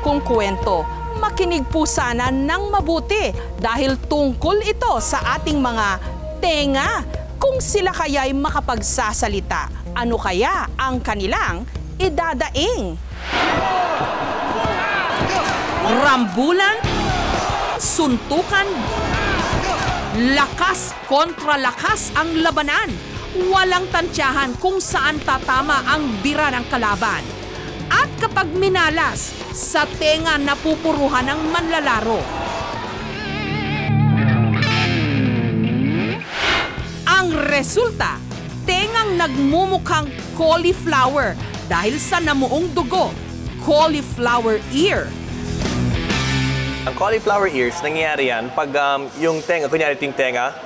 kong kwento. Makinig po sana ng mabuti dahil tungkol ito sa ating mga tenga. Kung sila kaya'y makapagsasalita, ano kaya ang kanilang idadaing? Rambulan, suntukan, lakas kontra lakas ang labanan. Walang tantyahan kung saan tatama ang bira ng kalaban. At kapag minalas, sa tenga napupuruhan ng manlalaro. Ang resulta, tengang nagmumukhang cauliflower dahil sa namuong dugo, cauliflower ear. Ang cauliflower ears, nangyayari yan pag yung tenga, kunyari yung tenga,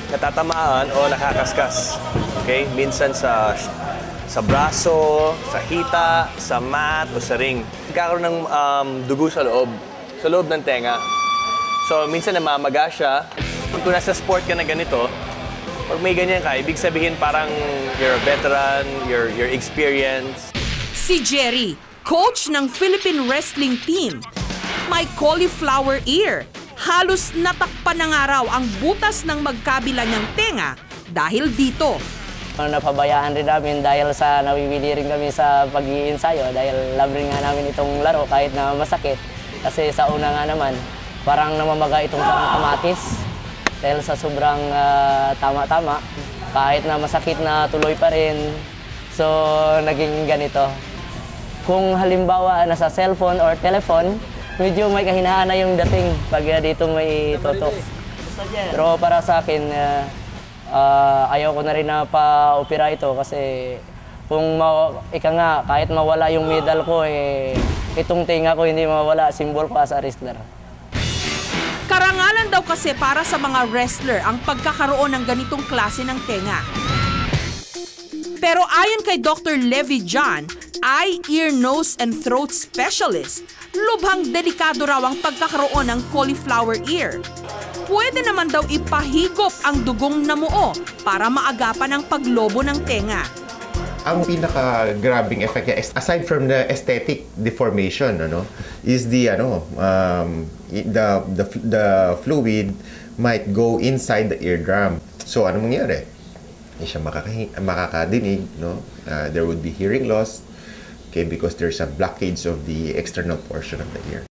natatamaan o nakakaskas. Okay? Minsan sa braso, sa hita, sa mat o sa ring. Nagkakaroon ng dugo sa loob ng tenga. So, minsan namamaga siya. Kung nasa sport ka na ganito, pag may ganyan ka, ibig sabihin parang you're a veteran, you're experienced. Si Jerry, coach ng Philippine Wrestling Team, may cauliflower ear. Halos natakpan na nga raw ang butas ng magkabila niyang tenga dahil dito. Napabayaan rin namin dahil sa nawiwili rin kami sa pag-iinsayo dahil love rin nga namin itong laro kahit na masakit. Kasi sa una nga naman, parang namamaga itong parang kamatis dahil sa sobrang tama-tama. Kahit na masakit na tuloy pa rin, so naging ganito. Kung halimbawa nasa cellphone or telephone, medyo may kahinaan na yung dating pag dito may totok. Pero para sa akin, ayaw ko na rin na pa-opera ito kasi kung kahit mawala yung medal ko, itong tinga ko hindi mawala, symbol ko as a wrestler. Karangalan daw kasi para sa mga wrestler ang pagkakaroon ng ganitong klase ng tenga. Pero ayon kay Dr. Levi John, eye, ear, nose, and throat specialist, lubhang delikado raw ang pagkakaroon ng cauliflower ear. Pwede naman daw ipahigop ang dugong namuo para maagapan ang paglobo ng tenga. Ang pinaka-grabbing effect niya, aside from the aesthetic deformation, is the fluid might go inside the eardrum. So ano mangyari? Hindi siya makakadinig, there would be hearing loss, okay, because there's a blockage of the external portion of the ear.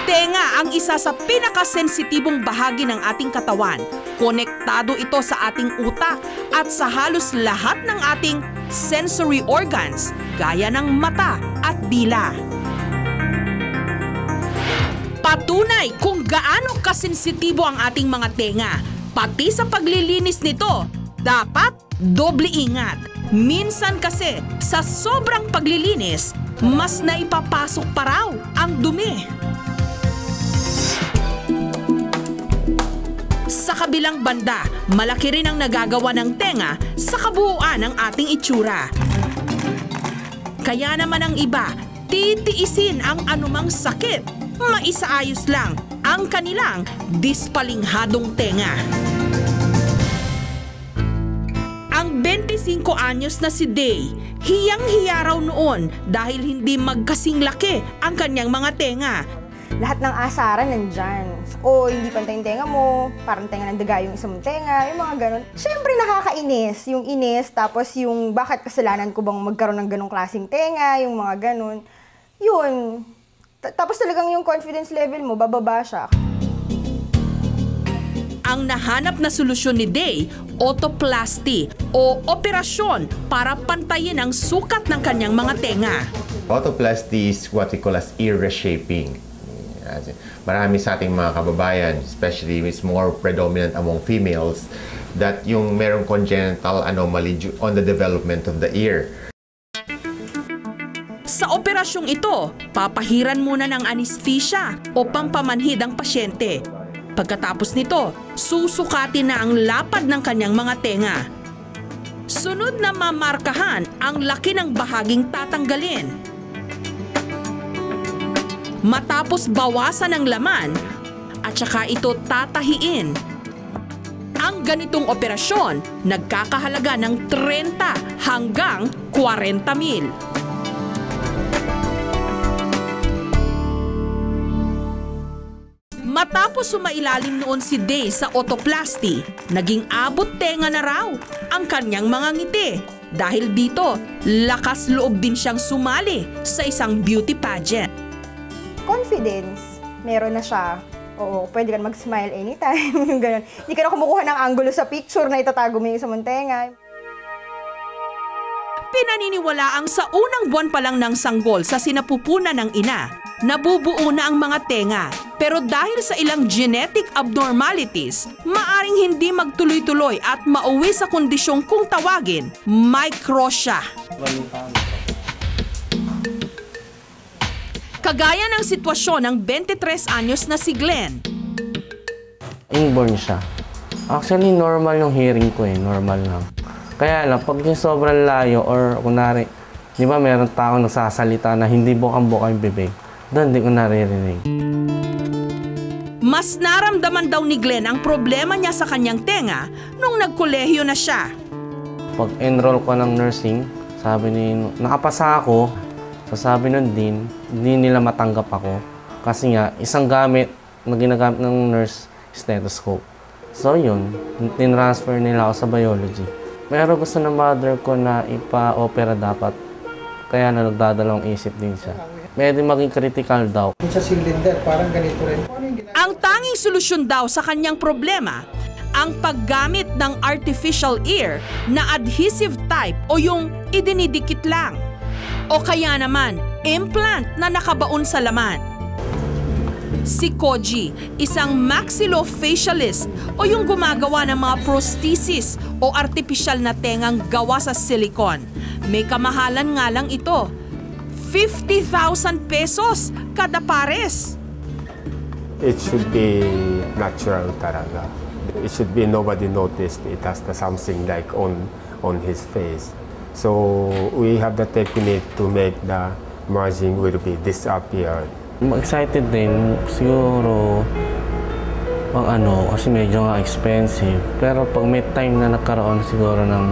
Tenga ang isa sa pinakasensitibong bahagi ng ating katawan. Konektado ito sa ating utak at sa halos lahat ng ating sensory organs, gaya ng mata at dila. Patunay kung gaano kasensitibo ang ating mga tenga. Pati sa paglilinis nito, dapat doble ingat. Minsan kasi, sa sobrang paglilinis, mas naipapasok pa raw ang dumi. Sa kabilang banda, malaki rin ang nagagawa ng tenga sa kabuuan ng ating itsura. Kaya naman ang iba, titiisin ang anumang sakit. Maisaayos lang ang kanilang dispalinghadong tenga. Ang 25 anyos na si Day, hiyang-hiya raw noon dahil hindi magkasing laki ang kanyang mga tenga. Lahat ng asaran nandyan. O hindi pantay yung tenga mo, parang tenga ng daga yung isang tenga, yung mga ganun. Siyempre nakakainis, yung inis, tapos yung bakit kasalanan ko bang magkaroon ng ganong klaseng tenga, yung mga ganun. Yun. Tapos talagang yung confidence level mo, bababa siya. Ang nahanap na solusyon ni Day, otoplasty o operasyon para pantayin ang sukat ng kanyang mga tenga. Otoplasty is what we call as ear reshaping. Marami sa ating mga kababayan, especially it's more predominant among females, that yung merong congenital anomaly on the development of the ear. Sa operasyong ito, papahiran muna ng anesthesia o pampamanhid ang pasyente. Pagkatapos nito, susukatin na ang lapad ng kanyang mga tenga. Sunod na mamarkahan ang laki ng bahaging tatanggalin. Matapos bawasan ang laman at saka ito tatahiin. Ang ganitong operasyon nagkakahalaga ng 30 hanggang 40 mil. Matapos sumailalim noon si Day sa otoplasty, naging abot tenga na raw ang kanyang mga ngiti. Dahil dito, lakas loob din siyang sumali sa isang beauty pageant. Confidence, meron na siya. Oo, pwede ka mag-smile anytime. Ganun. Hindi ka na kumukuha ng angulo sa picture na itatago mo yung sa mong tenga. Pinaniniwalaang sa unang buwan pa lang ng sanggol sa sinapupunan ng ina, nabubuo na ang mga tenga. Pero dahil sa ilang genetic abnormalities, maaring hindi magtuloy-tuloy at mauwi sa kondisyong kung tawagin, microtia. Kagaya ng sitwasyon ng 23 anyos na si Glenn. Inborn siya. Actually, normal yung hearing ko normal lang. Kaya lang, pag yung sobrang layo or kunwari, di ba meron tao nagsasalita na hindi bukang-buka yung bibig, doon di ko naririnig. Mas naramdaman daw ni Glenn ang problema niya sa kanyang tenga nung nagkolehiyo na siya. Pag enroll ko ng nursing, sabi ni, nakapasa ako, so sabi nun din, hindi nila matanggap ako. Kasi nga, isang gamit na ginagamit ng nurse, stethoscope. So yun, tinransfer nila ako sa biology. Pero gusto ng mother ko na ipa-opera dapat. Kaya na nagdadalawang isip din siya. Pwede maging critical daw. Sa cylinder, parang ganito rin. Ang tanging solusyon daw sa kanyang problema, ang paggamit ng artificial ear na adhesive type o yung idinidikit lang. O kaya naman, implant na nakabaon sa laman. Si Koji, isang maxillofacialist o yung gumagawa ng mga prosthesis o artificial na tengang gawa sa silicone. May kamahalan nga lang ito. 50,000 pesos kada pares. It should be natural talaga. It should be nobody noticed it has something like on his face. So we have the technique to make the margin will be disappeared. Excited din, siguro, kasi medyo nga expensive. Pero pag may time na nagkaroon siguro ng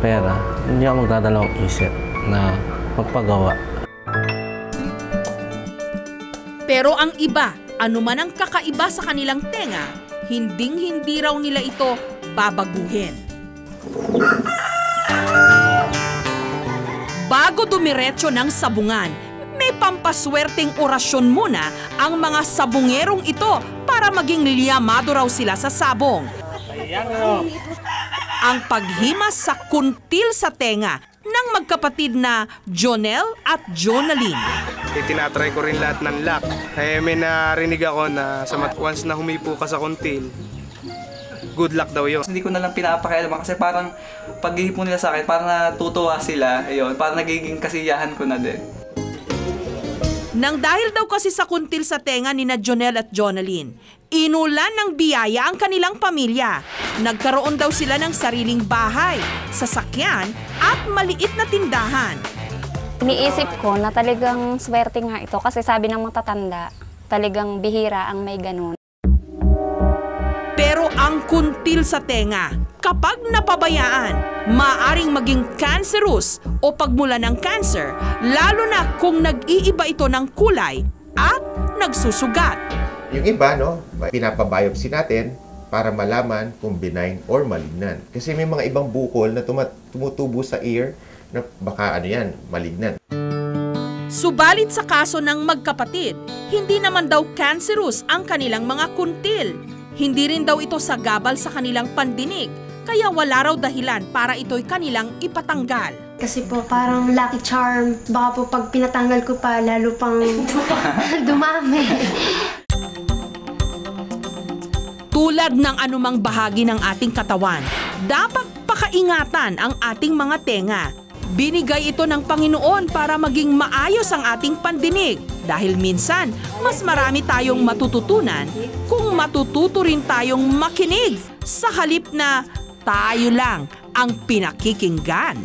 pera, hindi ako magdadalawang isip na magpagawa. Pero ang iba, anuman ang kakaiba sa kanilang tenga, hinding-hindi raw nila ito babaguhin. Bago dumiretso ng sabungan, may pampaswerteng orasyon muna ang mga sabungerong ito para maging liyamado raw sila sa sabong. Ang paghimas sa kuntil sa tenga ng magkapatid na Jonel at Jonaline. Tinatry ko rin lahat ng lock. May narinig ako na once na humipo ka sa kuntil, good luck daw yun. Hindi ko na lang pinapakialaman kasi parang pag-ihipon nila sa akin, parang natutuwa sila. Ayun, parang nagiging kasiyahan ko na din. Nang dahil daw kasi sa kuntil sa tenga ni na Jonel at Jonaline, inulan ng biyaya ang kanilang pamilya. Nagkaroon daw sila ng sariling bahay, sasakyan at maliit na tindahan. Iniisip ko na talagang swerte nga ito kasi sabi ng matatanda, talagang bihira ang may ganun. Pero ang kuntil sa tenga, kapag napabayaan, maaring maging cancerous o pagmula ng cancer, lalo na kung nag-iiba ito ng kulay at nagsusugat. Yung iba, pinapabiopsy natin para malaman kung benign or malignant. Kasi may mga ibang bukol na tumutubo sa ear na baka malignant. Subalit sa kaso ng magkapatid, hindi naman daw cancerous ang kanilang mga kuntil. Hindi rin daw ito sagabal sa kanilang pandinig, kaya wala raw dahilan para ito'y kanilang ipatanggal. Kasi po parang lucky charm, baka po pag pinatanggal ko pa lalo pang dumami. Tulad ng anumang bahagi ng ating katawan, dapat pakaingatan ang ating mga tenga. Binigay ito ng Panginoon para maging maayos ang ating pandinig dahil minsan mas marami tayong matututunan kung matututo rin tayong makinig sa halip na tayo lang ang pinakikinggan.